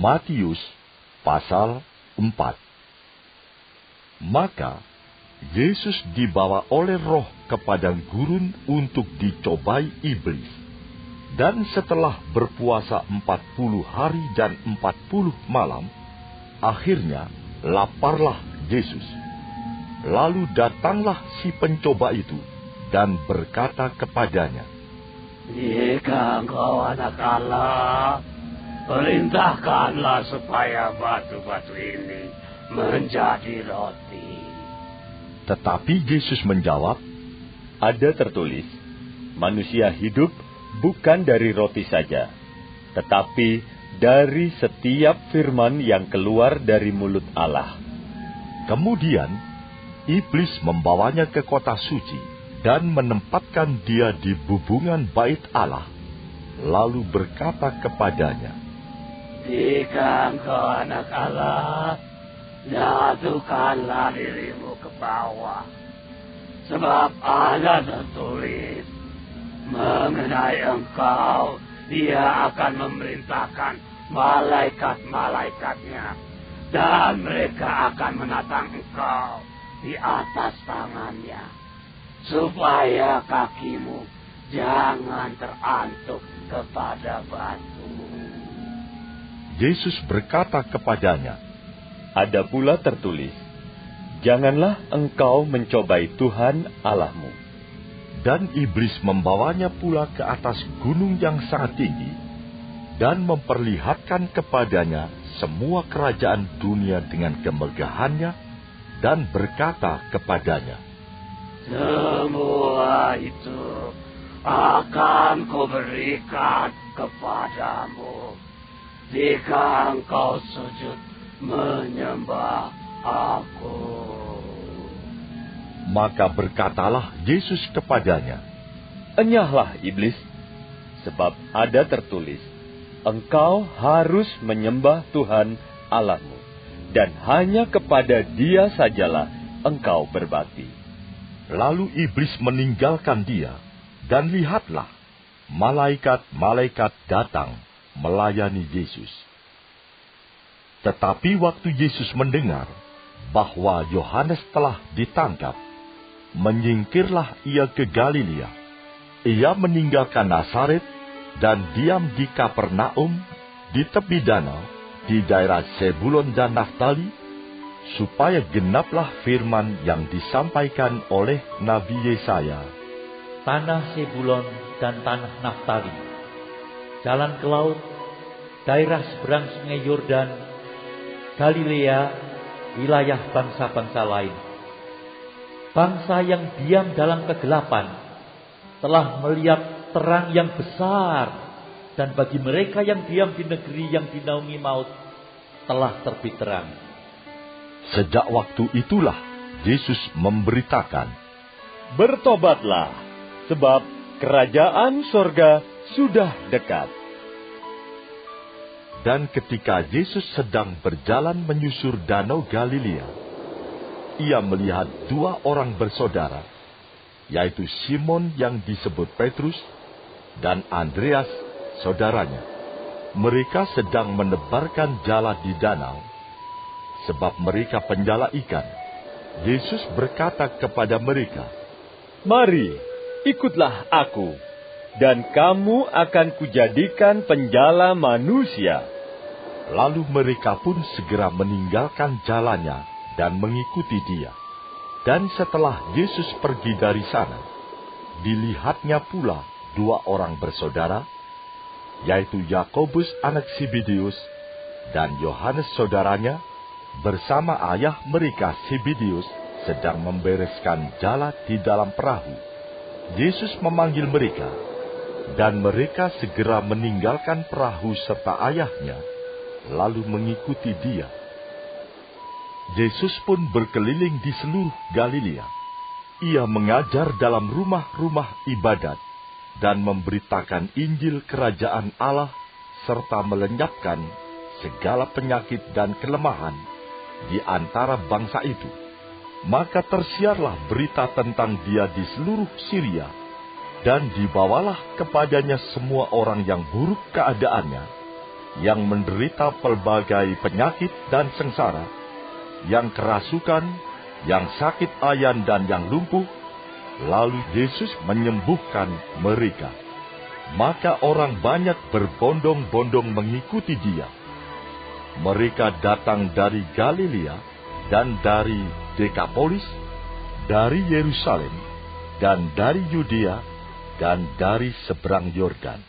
Matius pasal 4. Maka Yesus dibawa oleh Roh ke padang gurun untuk dicobai iblis. Dan setelah berpuasa 40 hari dan 40 malam, akhirnya laparlah Yesus. Lalu datanglah si pencoba itu dan berkata kepadanya, "Jika engkau anak Allah, perintahkanlah supaya batu-batu ini menjadi roti." Tetapi Yesus menjawab, "Ada tertulis, manusia hidup bukan dari roti saja, tetapi dari setiap firman yang keluar dari mulut Allah." Kemudian iblis membawanya ke kota suci dan menempatkan dia di bubungan bait Allah, lalu berkata kepadanya, "Jika engkau anak Allah, jatuhkanlah dirimu ke bawah. Sebab ada tertulis, mengenai engkau, Dia akan memerintahkan malaikat-malaikatnya, dan mereka akan menatang engkau di atas tangannya, supaya kakimu jangan terantuk kepada batu." Yesus berkata kepadanya, Ada pula tertulis, janganlah engkau mencobai Tuhan Allahmu. Dan iblis membawanya pula ke atas gunung yang sangat tinggi, dan memperlihatkan kepadanya semua kerajaan dunia dengan kemegahannya, dan berkata kepadanya, "Semua itu akan kuberikan kepadamu, jika engkau sujud menyembah Aku." Maka berkatalah Yesus kepadanya, Enyahlah iblis, sebab ada tertulis, engkau harus menyembah Tuhan Allahmu, dan hanya kepada Dia sajalah engkau berbakti. Lalu iblis meninggalkan dia, dan lihatlah, malaikat-malaikat datang melayani Yesus. Tetapi waktu Yesus mendengar bahwa Yohanes telah ditangkap, menyingkirlah ia ke Galilea. Ia meninggalkan Nazaret dan diam di Kapernaum di tepi danau di daerah Zebulon dan Naftali, supaya genaplah firman yang disampaikan oleh Nabi Yesaya. Tanah Zebulon dan tanah Naftali, jalan ke laut, daerah seberang sungai Yordan, Galilea, wilayah bangsa-bangsa lain. Bangsa yang diam dalam kegelapan telah melihat terang yang besar, dan bagi mereka yang diam di negeri yang dinaungi maut telah terbit terang. Sejak waktu itulah Yesus memberitakan, Bertobatlah, sebab kerajaan sorga sudah dekat. Dan ketika Yesus sedang berjalan menyusur danau Galilea, ia melihat dua orang bersaudara, yaitu Simon yang disebut Petrus dan Andreas saudaranya. Mereka sedang menebarkan jala di danau, sebab mereka penjala ikan. Yesus berkata kepada mereka, Mari, ikutlah aku, dan kamu akan kujadikan penjala manusia. Lalu mereka pun segera meninggalkan jalannya dan mengikuti dia. Dan setelah Yesus pergi dari sana, dilihatnya pula dua orang bersaudara, yaitu Yakobus anak Zebedeus dan Yohanes saudaranya, bersama ayah mereka Zebedeus sedang membereskan jala di dalam perahu. Yesus memanggil mereka, dan mereka segera meninggalkan perahu serta ayahnya, lalu mengikuti dia. Yesus pun berkeliling di seluruh Galilea. Ia mengajar dalam rumah-rumah ibadat dan memberitakan Injil kerajaan Allah, serta melenyapkan segala penyakit dan kelemahan di antara bangsa itu. Maka tersiarlah berita tentang dia di seluruh Syria, dan dibawalah kepadanya semua orang yang buruk keadaannya, yang menderita pelbagai penyakit dan sengsara, yang kerasukan, yang sakit ayan dan yang lumpuh, lalu Yesus menyembuhkan mereka. Maka orang banyak berbondong-bondong mengikuti Dia. Mereka datang dari Galilea dan dari Dekapolis, dari Yerusalem, dan dari Yudea, dan dari seberang Yordan.